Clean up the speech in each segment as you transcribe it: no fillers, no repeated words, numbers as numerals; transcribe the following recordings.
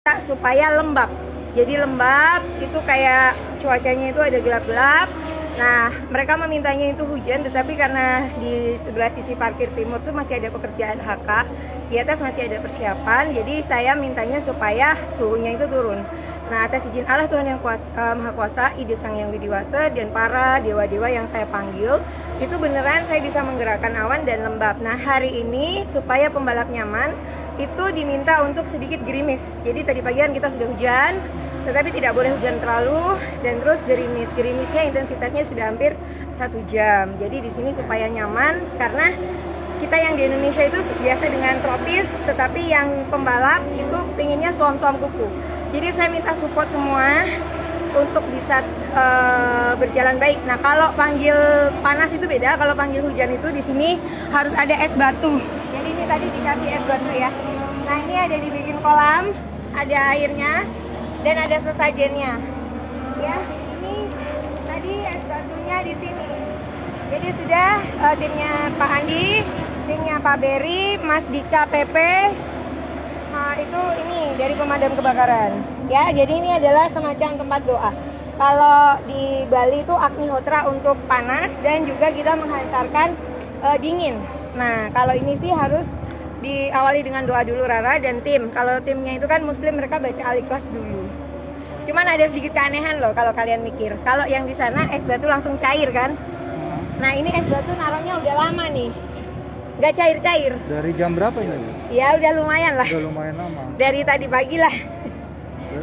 supaya lembab. Jadi lembab itu kayak cuacanya itu ada gelap-gelap. Nah, mereka memintanya itu hujan, tetapi karena di sebelah sisi parkir timur tuh masih ada pekerjaan HK, di atas masih ada persiapan, jadi saya mintanya supaya suhunya itu turun. Nah, atas izin Allah Tuhan yang Maha Kuasa, Ide Sang Yang Widiwasa, dan para dewa-dewa yang saya panggil, itu beneran saya bisa menggerakkan awan dan lembab. Nah, hari ini supaya pembalap nyaman, itu diminta untuk sedikit gerimis. Jadi tadi pagi kan kita sudah hujan, tetapi tidak boleh hujan terlalu, dan terus gerimisnya intensitasnya sudah hampir 1 jam. Jadi di sini supaya nyaman, karena kita yang di Indonesia itu biasa dengan tropis, tetapi yang pembalap itu pinginnya suam-suam kuku. Jadi saya minta support semua untuk bisa berjalan baik. Nah, kalau panggil panas itu beda, kalau panggil hujan itu di sini harus ada es batu. Jadi ini tadi dikasih es batu ya. Nah, ini ada dibikin kolam, ada airnya, dan ada sesajennya. Ya, ini tadi es batunya di sini. Jadi sudah timnya Pak Andi, timnya Pak Berry, Mas Dika PP, itu ini dari pemadam kebakaran. Ya, jadi ini adalah semacam tempat doa. Kalau di Bali itu Agnihotra untuk panas, dan juga kita menghantarkan dingin. Nah, kalau ini sih harus diawali dengan doa dulu Rara dan tim. Kalau timnya itu kan Muslim, mereka baca Al-Ikhlas dulu. Cuman ada sedikit keanehan loh kalau kalian mikir. Kalau yang di sana es batu langsung cair kan? Nah, ini es batu naruhnya udah lama nih, nggak cair-cair. Dari jam berapa ini? Ya udah lumayan lah. Udah lumayan lama. Dari tadi pagi lah.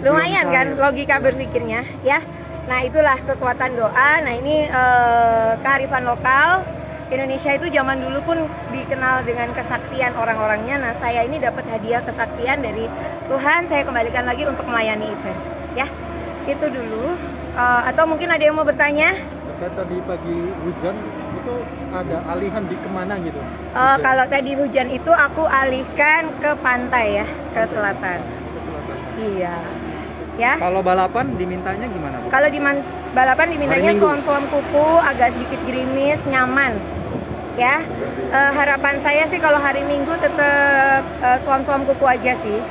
Lumayan kan logika berpikirnya ya. Nah, itulah kekuatan doa. Nah, ini kearifan lokal. Indonesia itu zaman dulu pun dikenal dengan kesaktian orang-orangnya. Nah, saya ini dapat hadiah kesaktian dari Tuhan, saya kembalikan lagi untuk melayani event. Ya, itu dulu. Atau mungkin ada yang mau bertanya? Terkait tadi pagi hujan, itu ada alihan di kemana gitu? Kalau tadi hujan itu aku alihkan ke pantai ya, ke selatan. Ke selatan. Iya. Ya. Kalau balapan dimintanya gimana, Bu? Kalau di balapan dimintanya suam-suam kuku, agak sedikit gerimis, nyaman. Ya, harapan saya sih kalau hari Minggu tetap suam-suam kuku aja sih,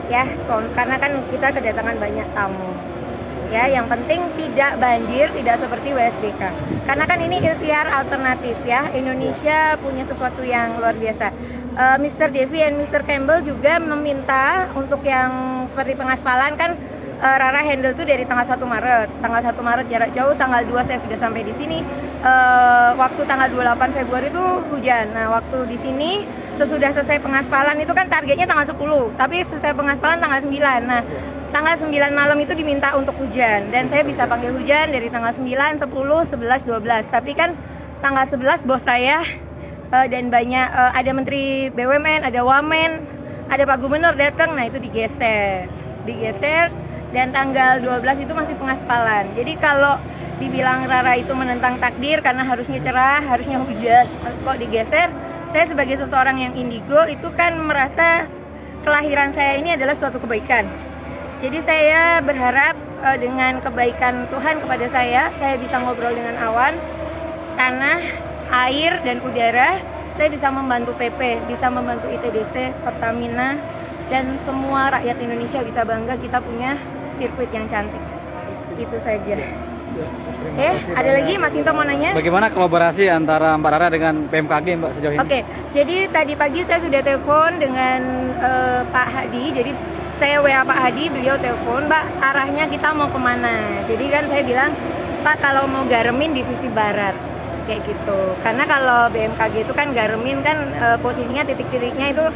ya, karena kan kita kedatangan banyak tamu. Ya, yang penting tidak banjir, tidak seperti WSBK. Karena kan ini ikhtiar alternatif ya. Indonesia punya sesuatu yang luar biasa. Mr. Devi dan Mr. Campbell juga meminta untuk yang seperti pengaspalan kan. Rara handle tuh dari tanggal 1 Maret. Tanggal 1 Maret jarak jauh, tanggal 2 saya sudah sampai di sini. Waktu tanggal 28 Februari itu hujan. Nah, waktu di sini sesudah selesai pengaspalan itu kan targetnya tanggal 10, tapi selesai pengaspalan tanggal 9. Nah, tanggal 9 malam itu diminta untuk hujan, dan saya bisa panggil hujan dari tanggal 9, 10, 11, 12. Tapi kan tanggal 11 bos saya dan banyak ada Menteri BUMN, ada Wamen, ada Pak Gubernur datang. Nah, itu digeser. Dan tanggal 12 itu masih pengaspalan. Jadi kalau dibilang Rara itu menentang takdir karena harusnya cerah, harusnya hujan, kok digeser? Saya sebagai seseorang yang indigo itu kan merasa kelahiran saya ini adalah suatu kebaikan. Jadi saya berharap dengan kebaikan Tuhan kepada saya bisa ngobrol dengan awan, tanah, air, dan udara. Saya bisa membantu PP, bisa membantu ITDC, Pertamina, dan semua rakyat Indonesia bisa bangga kita punya sirkuit yang cantik. Itu saja. Ada lagi Mas Into mau nanya? Bagaimana kolaborasi antara Mbak Rara dengan BMKG, Mbak, sejauh ini? Oke, jadi tadi pagi saya sudah telepon dengan Pak Hadi. Jadi saya WA Pak Hadi, beliau telepon, Mbak, arahnya kita mau kemana? Jadi kan saya bilang, Pak, kalau mau garemin di sisi barat, kayak gitu. Karena kalau BMKG itu kan garemin kan posisinya titik-titiknya itu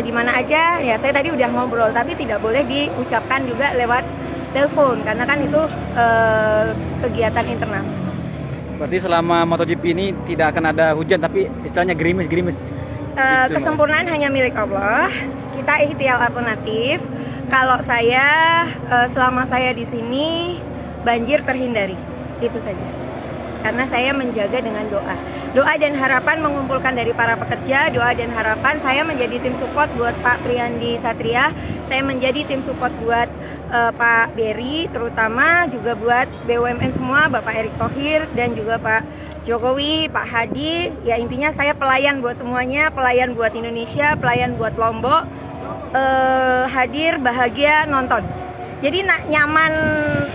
di mana aja. Ya, saya tadi udah ngobrol, tapi tidak boleh diucapkan juga lewat telepon karena kan itu kegiatan internal. Berarti selama MotoGP ini tidak akan ada hujan, tapi istilahnya gerimis. Kesempurnaan hanya milik Allah. Kita ikhtiar alternatif. Kalau saya selama saya di sini banjir terhindari. Itu saja. Karena saya menjaga dengan doa. Doa dan harapan mengumpulkan dari para pekerja. Doa dan harapan saya menjadi tim support buat Pak Priyandi Satria. Saya menjadi tim support buat Pak Berry, terutama juga buat BUMN semua, Bapak Erick Thohir dan juga Pak Jokowi, Pak Hadi. Ya, intinya saya pelayan buat semuanya, pelayan buat Indonesia, pelayan buat Lombok. hadir, bahagia, nonton. Jadi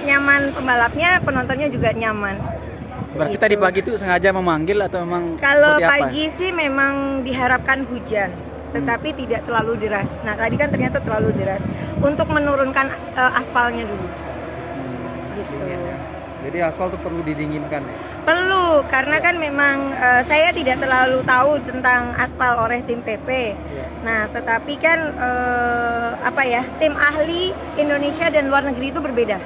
nyaman pembalapnya, penontonnya juga nyaman. Berarti Gitu. tadi pagi itu sengaja memanggil atau memang Kalau seperti apa? pagi sih memang diharapkan hujan, tetapi tidak terlalu deras. Nah tadi kan ternyata terlalu deras. Untuk menurunkan aspalnya dulu. Gitu. Jadi aspal tuh perlu didinginkan ya? Perlu, karena kan memang saya tidak terlalu tahu tentang aspal oleh tim PP. Nah, tetapi kan tim ahli Indonesia dan luar negeri itu berbeda.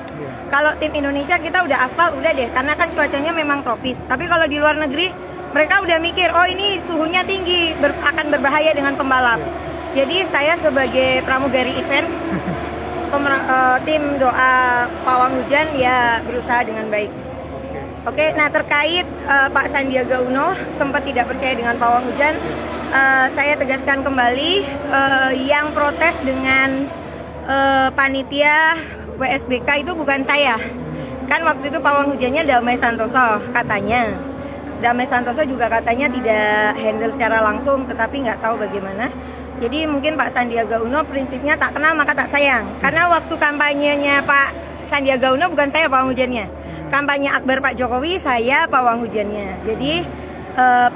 Kalau tim Indonesia kita udah aspal udah deh, karena kan cuacanya memang tropis. Tapi kalau di luar negeri mereka udah mikir, oh ini suhunya tinggi, akan berbahaya dengan pembalap. Jadi saya sebagai pramugari event, tim doa pawang hujan ya berusaha dengan baik. Oke, nah terkait Pak Sandiaga Uno sempat tidak percaya dengan pawang hujan, saya tegaskan kembali yang protes dengan panitia WSBK itu bukan saya. Kan waktu itu pawang hujannya Damai Santoso katanya. Damai Santoso juga katanya tidak handle secara langsung, tetapi nggak tahu bagaimana. Jadi mungkin Pak Sandiaga Uno prinsipnya tak kenal maka tak sayang. Karena waktu kampanyenya Pak Sandiaga Uno bukan saya pawang hujannya. Kampanye Akbar Pak Jokowi saya pawang hujannya. Jadi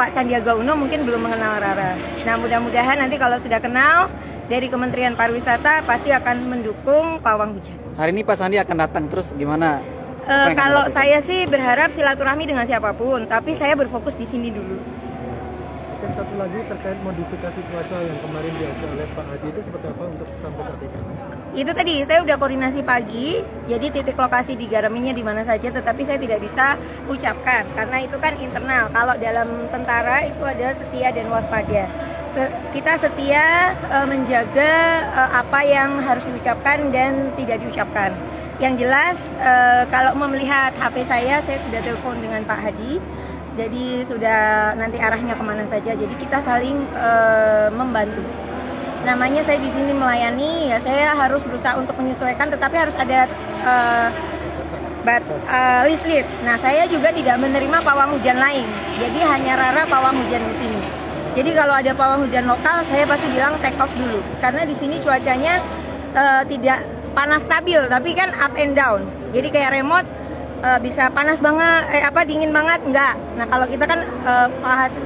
Pak Sandiaga Uno mungkin belum mengenal Rara. Nah mudah-mudahan nanti kalau sudah kenal dari Kementerian Pariwisata pasti akan mendukung pawang hujan. Hari ini Pak Sandi akan datang, terus gimana? Apa yang Kalau akan saya sih berharap silaturahmi dengan siapapun, tapi saya berfokus di sini dulu. Oke, satu lagi terkait modifikasi cuaca yang kemarin diajak oleh Pak Hadi itu seperti apa untuk sampai saat ini? Itu tadi saya udah koordinasi pagi, jadi titik lokasi digaraminya di mana saja, tetapi saya tidak bisa ucapkan karena itu kan internal. Kalau dalam tentara itu ada setia dan waspada. Kita setia menjaga apa yang harus diucapkan dan tidak diucapkan. Yang jelas kalau mau melihat HP saya sudah telepon dengan Pak Hadi. Jadi sudah nanti arahnya kemana saja. Jadi kita saling membantu. Namanya saya di sini melayani, ya saya harus berusaha untuk menyesuaikan, tetapi harus ada list. Nah saya juga tidak menerima pawang hujan lain. Jadi hanya Rara pawang hujan di sini. Jadi kalau ada pawang hujan lokal, saya pasti bilang take off dulu. Karena di sini cuacanya tidak panas stabil, tapi kan up and down. Jadi kayak remote bisa panas banget, dingin banget, enggak. Nah kalau kita kan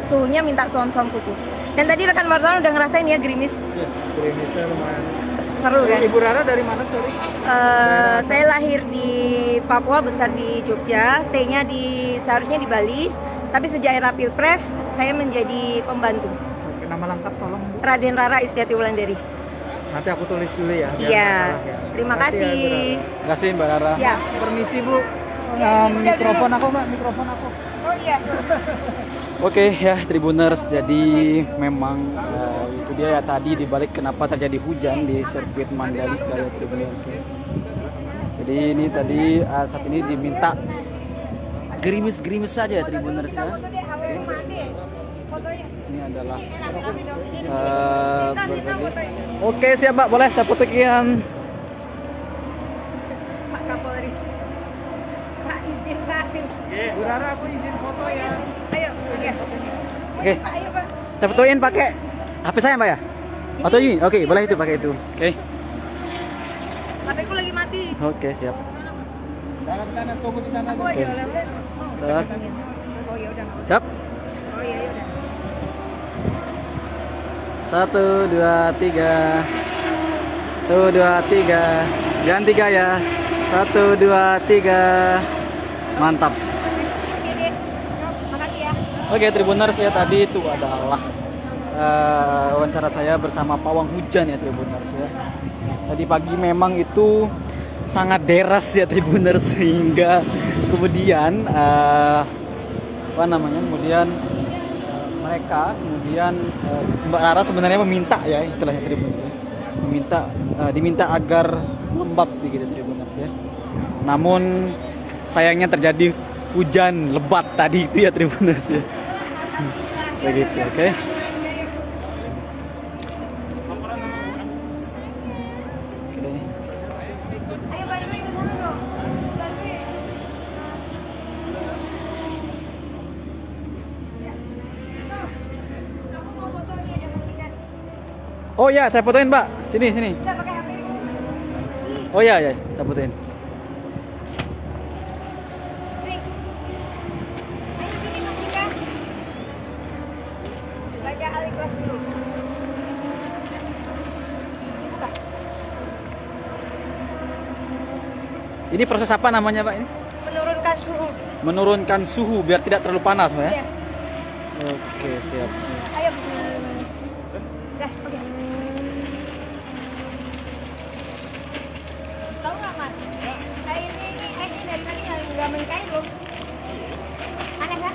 suhunya minta suam-suam kuku. Dan tadi rekan wartawan udah ngerasain ya gerimis. Ya, gerimisnya lumayan. Seru kan? Ibu Rara dari mana, sorry? Saya lahir di Papua, besar di Jogja, stay-nya seharusnya di Bali. Tapi sejak era Pilpres, saya menjadi pembantu. Oke, nama lengkap tolong, Bu. Raden Rara Istiati Wulandari. Nanti aku tulis dulu ya. biar Iya, nggak salah ya. terima Makasih ya, kasih. Bu Rara. Terima kasih Mbak Rara. Ya. Permisi, Bu. Iya, Mikrofon aku, Mbak. Mikrofon aku. Oh iya. Oke ya Tribuners, jadi memang itu dia ya tadi dibalik kenapa terjadi hujan di sirkuit Mandalika ya Tribuners. Jadi ini tadi saat ini diminta gerimis-gerimis saja Tribuners ya. Ini adalah berbagai. Oke siap Mbak, boleh saya fotokin. Pak Kapolri. Pak izin Pak. Bu Rara, aku izin foto ya. Ayo, ya. Oke. Pak, ayo Pak. Saya fotoin pakai HP saya Mbak ya. Foto ini, oke boleh itu pakai itu. Oke. HP ku lagi mati. Oke siap. Jangan di sana, tunggu di sana. Aku Oke. ada oleh-oleh. Bentar. Oh ya udah. Siap. Oh iya ya udah. 1, 2, 3. 1, 2, 3. Jangan 3 ya. 1, 2, 3. Mantap. Oke deh. Makasih ya. Oke Tribuners ya, tadi itu adalah wawancara saya bersama pawang hujan ya Tribuners ya. Tadi pagi memang itu sangat deras ya Tribuners, sehingga kemudian kemudian Mbak Rara sebenarnya meminta ya istilahnya Tribuners ya. Diminta agar lembab begitu Tribuners ya. Namun sayangnya terjadi hujan lebat tadi itu ya Tribuners ya. Begitu, oke. Ayo bantuin ke sana dong. Bantuin. Aku mau foto nih, ada pastikan. Oh ya, saya fotoin Mbak. Sini, sini. Bisa pakai HP. Oh ya, ya, saya fotoin. Sini. Ayo sini Mustika. Baca Al-Ikhlas dulu. Dibuka. Ini proses apa namanya Pak ini? Menurunkan suhu. Menurunkan suhu biar tidak terlalu panas Pak ya? Iya. Oke, siap. Ayo. Dah, oke. Tahu nggak Mas? Kain ini dari tadi nggak main kain loh. Aneh kan?